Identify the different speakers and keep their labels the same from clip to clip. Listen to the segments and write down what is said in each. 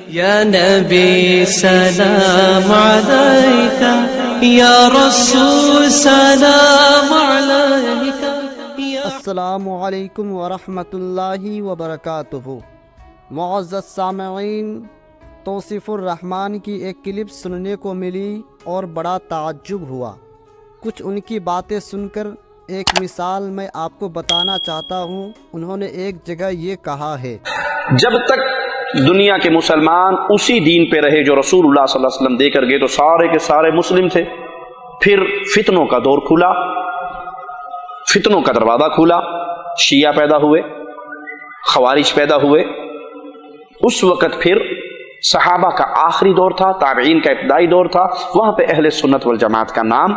Speaker 1: یا نبی سلام علیک، یا رسول سلام علیک۔
Speaker 2: السلام علیکم ورحمۃ اللہ وبرکاتہ۔ معزز سامعین، توصیف الرحمن کی ایک کلپ سننے کو ملی اور بڑا تعجب ہوا۔ کچھ ان کی باتیں سن کر ایک مثال میں آپ کو بتانا چاہتا ہوں۔ انہوں نے ایک جگہ یہ کہا ہے،
Speaker 3: جب تک دنیا کے مسلمان اسی دین پہ رہے جو رسول اللہ صلی اللہ علیہ وسلم دے کر گئے تو سارے کے سارے مسلم تھے۔ پھر فتنوں کا دور کھلا، فتنوں کا دروازہ کھلا، شیعہ پیدا ہوئے، خوارج پیدا ہوئے۔ اس وقت پھر صحابہ کا آخری دور تھا، تابعین کا ابتدائی دور تھا، وہاں پہ اہل سنت والجماعت کا نام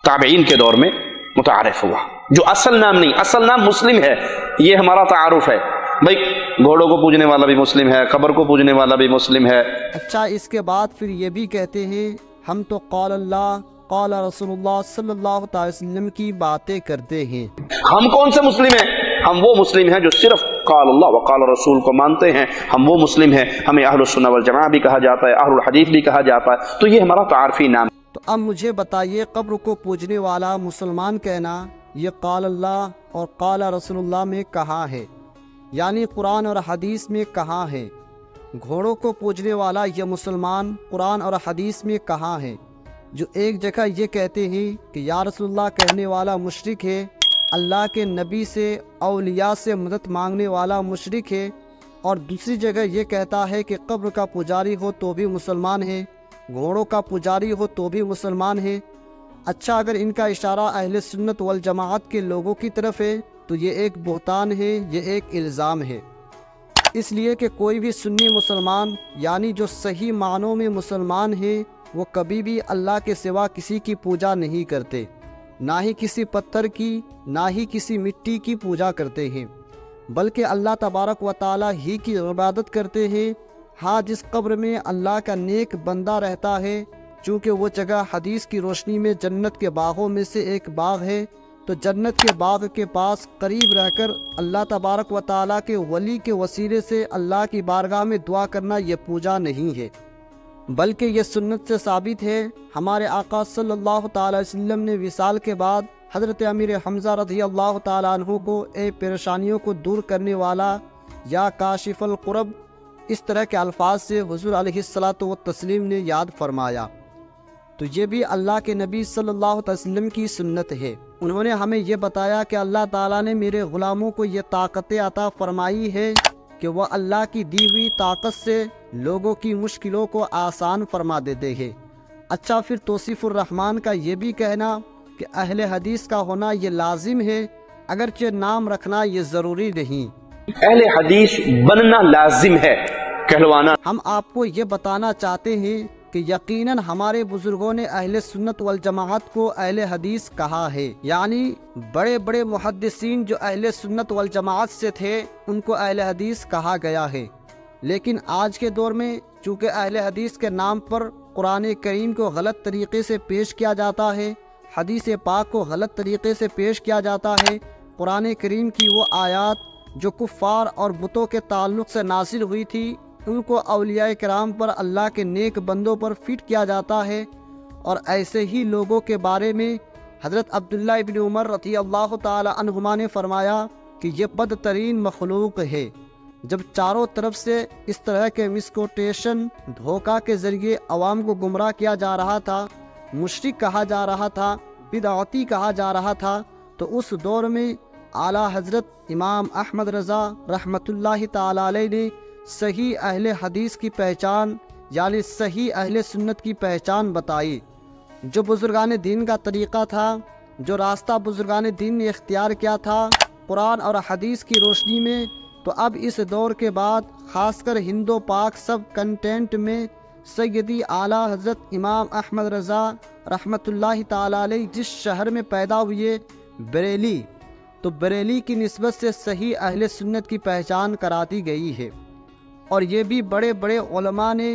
Speaker 3: تابعین کے دور میں متعارف ہوا، جو اصل نام نہیں، اصل نام مسلم ہے، یہ ہمارا تعارف ہے۔ بھائی گھوڑوں کو پوجنے والا بھی مسلم ہے، قبر کو پوجنے والا بھی مسلم ہے۔
Speaker 2: اچھا، اس کے بعد پھر یہ بھی کہتے ہیں ہم تو قال اللہ قال رسول اللہ صلی اللہ تعالی وسلم کی باتیں کرتے ہیں۔
Speaker 3: ہم کون سے مسلم ہیں؟ ہم وہ مسلم ہیں جو صرف قال اللہ وقال رسول کو مانتے ہیں، ہم وہ مسلم ہیں۔ ہمیں اہل السنہ والجماعہ بھی کہا جاتا ہے، اہل الحدیث بھی کہا جاتا ہے، تو یہ ہمارا تعارفی نام۔
Speaker 2: تو اب مجھے بتائیے، قبر کو پوجنے والا مسلمان کہنا یہ قال اللہ اور قال رسول اللہ میں کہاں ہے؟ یعنی قرآن اور حدیث میں کہاں ہے؟ گھوڑوں کو پوجنے والا یہ مسلمان قرآن اور حدیث میں کہاں ہے؟ جو ایک جگہ یہ کہتے ہیں کہ یا رسول اللہ کہنے والا مشرک ہے، اللہ کے نبی سے اولیاء سے مدد مانگنے والا مشرک ہے، اور دوسری جگہ یہ کہتا ہے کہ قبر کا پجاری ہو تو بھی مسلمان ہے، گھوڑوں کا پجاری ہو تو بھی مسلمان ہے۔ اچھا، اگر ان کا اشارہ اہل سنت والجماعت کے لوگوں کی طرف ہے تو یہ ایک بہتان ہے، یہ ایک الزام ہے، اس لیے کہ کوئی بھی سنی مسلمان یعنی جو صحیح معنوں میں مسلمان ہے وہ کبھی بھی اللہ کے سوا کسی کی پوجا نہیں کرتے، نہ ہی کسی پتھر کی، نہ ہی کسی مٹی کی پوجا کرتے ہیں، بلکہ اللہ تبارک و تعالی ہی کی عبادت کرتے ہیں۔ ہاں، جس قبر میں اللہ کا نیک بندہ رہتا ہے، چونکہ وہ جگہ حدیث کی روشنی میں جنت کے باغوں میں سے ایک باغ ہے، تو جنت کے باغ کے پاس قریب رہ کر اللہ تبارک و تعالیٰ کے ولی کے وسیلے سے اللہ کی بارگاہ میں دعا کرنا یہ پوجا نہیں ہے، بلکہ یہ سنت سے ثابت ہے۔ ہمارے آقا صلی اللہ تعالی وسلم نے وصال کے بعد حضرت امیر حمزہ رضی اللہ تعالیٰ عنہ کو اے پریشانیوں کو دور کرنے والا یا کاشف القرب، اس طرح کے الفاظ سے حضور علیہ الصلاۃ والتسلیم نے یاد فرمایا۔ تو یہ بھی اللہ کے نبی صلی اللہ علیہ وسلم کی سنت ہے۔ انہوں نے ہمیں یہ بتایا کہ اللہ تعالیٰ نے میرے غلاموں کو یہ طاقت عطا فرمائی ہے کہ وہ اللہ کی دی ہوئی طاقت سے لوگوں کی مشکلوں کو آسان فرما دیتے ہیں۔ اچھا، پھر توصیف الرحمن کا یہ بھی کہنا کہ اہل حدیث کا ہونا یہ لازم ہے، اگرچہ نام رکھنا یہ ضروری نہیں۔
Speaker 3: اہل حدیث بننا لازم ہے، کہلوانا۔
Speaker 2: ہم آپ کو یہ بتانا چاہتے ہیں کہ یقیناً ہمارے بزرگوں نے اہل سنت والجماعت کو اہل حدیث کہا ہے، یعنی بڑے بڑے محدثین جو اہل سنت والجماعت سے تھے ان کو اہل حدیث کہا گیا ہے۔ لیکن آج کے دور میں چونکہ اہل حدیث کے نام پر قرآن کریم کو غلط طریقے سے پیش کیا جاتا ہے، حدیث پاک کو غلط طریقے سے پیش کیا جاتا ہے، قرآن کریم کی وہ آیات جو کفار اور بتوں کے تعلق سے نازل ہوئی تھی ان کو اولیاء کرام پر، اللہ کے نیک بندوں پر فٹ کیا جاتا ہے، اور ایسے ہی لوگوں کے بارے میں حضرت عبداللہ ابن عمر رضی اللہ تعالی عنہما نے فرمایا کہ یہ بدترین مخلوق ہے۔ جب چاروں طرف سے اس طرح کے مسکوٹیشن، دھوکہ کے ذریعے عوام کو گمراہ کیا جا رہا تھا، مشرک کہا جا رہا تھا، بدعتی کہا جا رہا تھا، تو اس دور میں اعلیٰ حضرت امام احمد رضا رحمۃ اللہ تعالی علیہ نے صحیح اہل حدیث کی پہچان یعنی صحیح اہل سنت کی پہچان بتائی۔ جو بزرگان دین کا طریقہ تھا، جو راستہ بزرگان دین نے اختیار کیا تھا قرآن اور حدیث کی روشنی میں، تو اب اس دور کے بعد خاص کر ہند و پاک سب کنٹینٹ میں سیدی اعلیٰ حضرت امام احمد رضا رحمۃ اللہ تعالی علیہ جس شہر میں پیدا ہوئے، بریلی، تو بریلی کی نسبت سے صحیح اہل سنت کی پہچان کرا دی گئی ہے۔ اور یہ بھی بڑے بڑے علماء نے،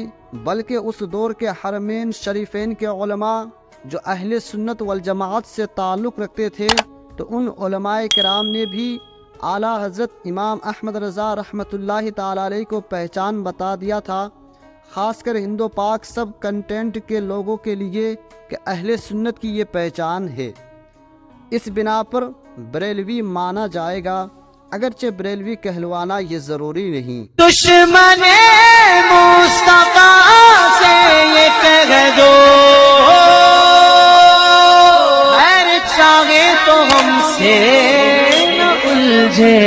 Speaker 2: بلکہ اس دور کے حرمین شریفین کے علماء جو اہل سنت والجماعت سے تعلق رکھتے تھے، تو ان علماء کرام نے بھی اعلیٰ حضرت امام احمد رضا رحمۃ اللہ تعالیٰ علیہ کو پہچان بتا دیا تھا، خاص کر ہندو پاک سب کنٹینٹ کے لوگوں کے لیے، کہ اہل سنت کی یہ پہچان ہے۔ اس بنا پر بریلوی مانا جائے گا، اگرچہ بریلوی کہلوانا یہ ضروری نہیں۔
Speaker 1: دشمن مصطفیٰ سے یہ کہہ دو، خیر چاہے تو ہم سے نہ الجھے،